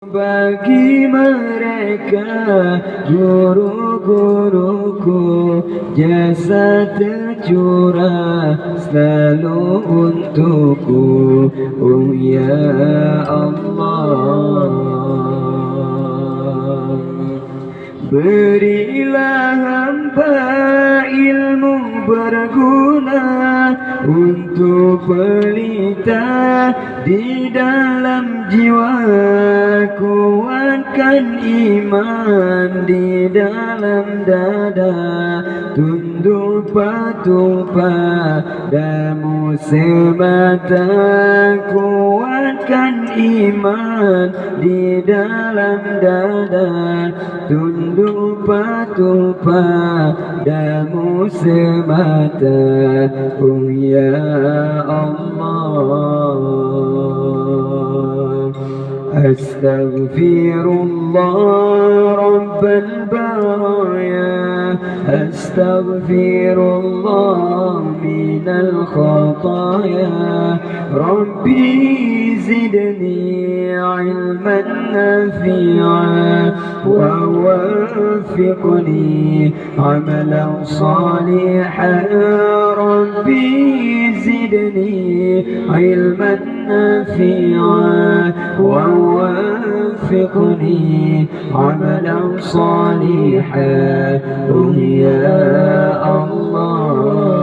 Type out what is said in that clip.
bagi mereka guru-guruku, jasa tercurah selalu untukku. Oh ya Allah, berilah hamba ilmu berguna untuk pelita di dalam jiwa, kuatkan iman di dalam dada, tunduk patuh padamu semata, kuatkan iman di dalam dada, tunduk patuh padamu semata. Oh ya Allah, astaghfirullah rabbal baraya, astaghfirullah minal khataya, rabbi zidni ilman nafi'a wa waffiqni amalan salihan, rabbi zidni ilman nafi'a wa waffiqni amalan salihan. Oh ya Allah,